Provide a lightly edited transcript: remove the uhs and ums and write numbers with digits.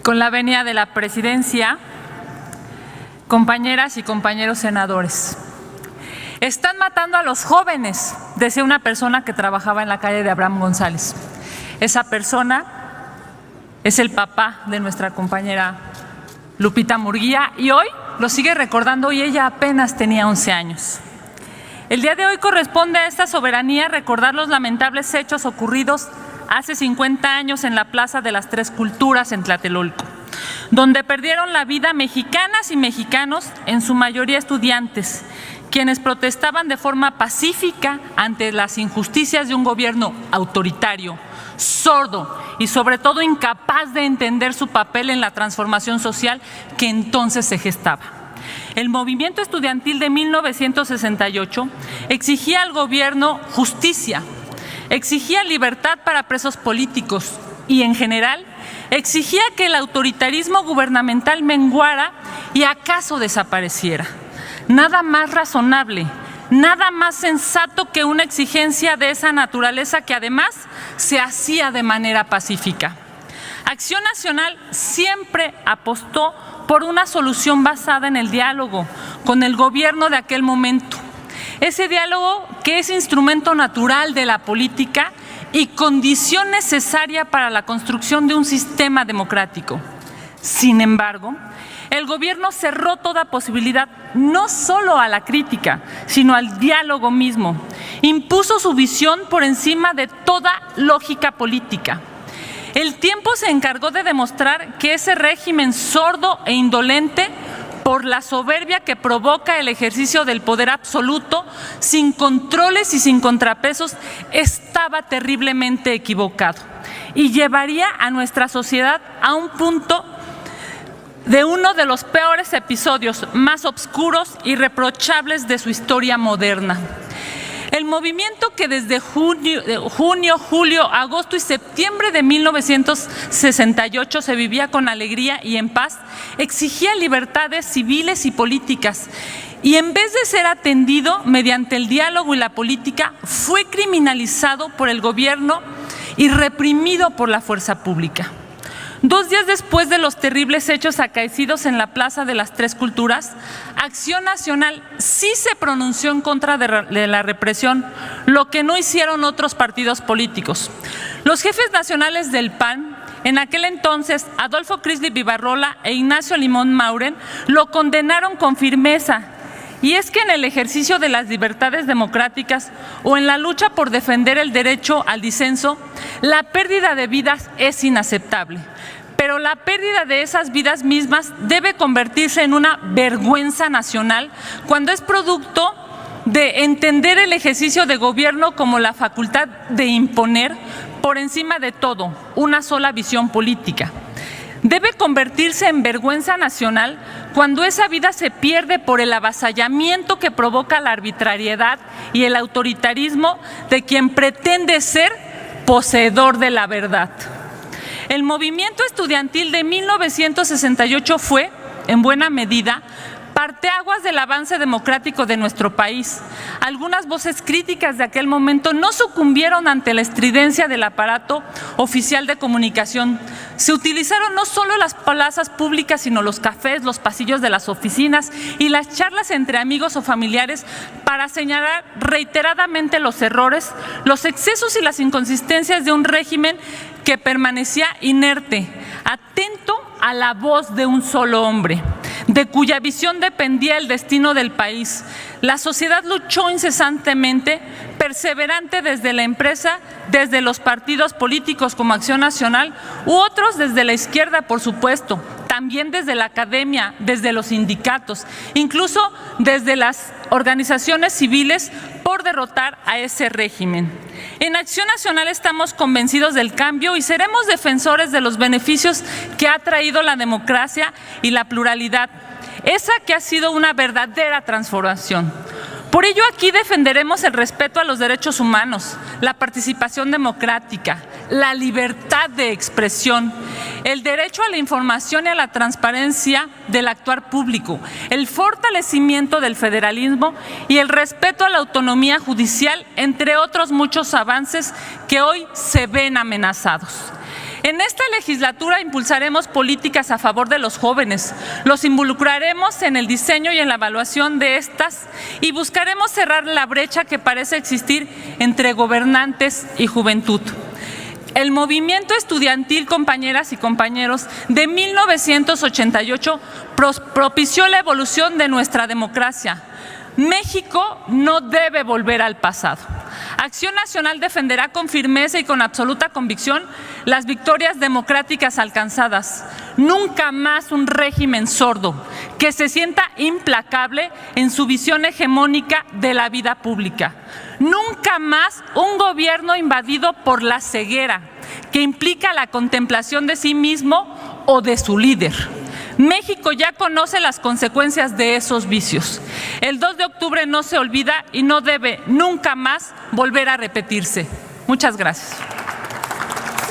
Con la venia de la presidencia, compañeras y compañeros senadores, están matando a los jóvenes, decía una persona que trabajaba en la calle de Abraham González. Esa persona es el papá de nuestra compañera Lupita Murguía y hoy lo sigue recordando y ella apenas tenía 11 años. El día de hoy corresponde a esta soberanía recordar los lamentables hechos ocurridos hace 50 años en la Plaza de las Tres Culturas en Tlatelolco, donde perdieron la vida mexicanas y mexicanos, en su mayoría estudiantes, quienes protestaban de forma pacífica ante las injusticias de un gobierno autoritario, sordo y sobre todo incapaz de entender su papel en la transformación social que entonces se gestaba. El movimiento estudiantil de 1968 exigía al gobierno justicia, exigía libertad para presos políticos y, en general, exigía que el autoritarismo gubernamental menguara y acaso desapareciera. Nada más razonable, nada más sensato que una exigencia de esa naturaleza que además se hacía de manera pacífica. Acción Nacional siempre apostó por una solución basada en el diálogo con el gobierno de aquel momento. Ese diálogo que es instrumento natural de la política y condición necesaria para la construcción de un sistema democrático. Sin embargo, el gobierno cerró toda posibilidad no solo a la crítica, sino al diálogo mismo. Impuso su visión por encima de toda lógica política. El tiempo se encargó de demostrar que ese régimen sordo e indolente, por la soberbia que provoca el ejercicio del poder absoluto, sin controles y sin contrapesos, estaba terriblemente equivocado y llevaría a nuestra sociedad a un punto de uno de los peores episodios más oscuros y reprochables de su historia moderna. El movimiento que desde junio, julio, agosto y septiembre de 1968 se vivía con alegría y en paz, exigía libertades civiles y políticas y en vez de ser atendido mediante el diálogo y la política, fue criminalizado por el gobierno y reprimido por la fuerza pública. 2 días después de los terribles hechos acaecidos en la Plaza de las Tres Culturas, Acción Nacional sí se pronunció en contra de la represión, lo que no hicieron otros partidos políticos. Los jefes nacionales del PAN, en aquel entonces Adolfo Crisli Vivarrola e Ignacio Limón Mauren, lo condenaron con firmeza. Y es que en el ejercicio de las libertades democráticas o en la lucha por defender el derecho al disenso, la pérdida de vidas es inaceptable. Pero la pérdida de esas vidas mismas debe convertirse en una vergüenza nacional cuando es producto de entender el ejercicio de gobierno como la facultad de imponer por encima de todo una sola visión política. Debe convertirse en vergüenza nacional cuando esa vida se pierde por el avasallamiento que provoca la arbitrariedad y el autoritarismo de quien pretende ser poseedor de la verdad. El movimiento estudiantil de 1968 fue, en buena medida, parteaguas del avance democrático de nuestro país. Algunas voces críticas de aquel momento no sucumbieron ante la estridencia del aparato oficial de comunicación. Se utilizaron no solo las plazas públicas, sino los cafés, los pasillos de las oficinas y las charlas entre amigos o familiares para señalar reiteradamente los errores, los excesos y las inconsistencias de un régimen que permanecía inerte, atento a la voz de un solo hombre, de cuya visión dependía el destino del país. La sociedad luchó incesantemente, perseverante desde la empresa, desde los partidos políticos como Acción Nacional u otros desde la izquierda, por supuesto, también desde la academia, desde los sindicatos, incluso desde las organizaciones civiles por derrotar a ese régimen. En Acción Nacional estamos convencidos del cambio y seremos defensores de los beneficios que ha traído la democracia y la pluralidad, esa que ha sido una verdadera transformación. Por ello, aquí defenderemos el respeto a los derechos humanos, la participación democrática, la libertad de expresión, el derecho a la información y a la transparencia del actuar público, el fortalecimiento del federalismo y el respeto a la autonomía judicial, entre otros muchos avances que hoy se ven amenazados. En esta legislatura impulsaremos políticas a favor de los jóvenes, los involucraremos en el diseño y en la evaluación de estas y buscaremos cerrar la brecha que parece existir entre gobernantes y juventud. El movimiento estudiantil, compañeras y compañeros, de 1988 propició la evolución de nuestra democracia. México no debe volver al pasado. Acción Nacional defenderá con firmeza y con absoluta convicción las victorias democráticas alcanzadas. Nunca más un régimen sordo que se sienta implacable en su visión hegemónica de la vida pública. Nunca más un gobierno invadido por la ceguera que implica la contemplación de sí mismo o de su líder. México ya conoce las consecuencias de esos vicios. El 2 de octubre no se olvida y no debe nunca más volver a repetirse. Muchas gracias.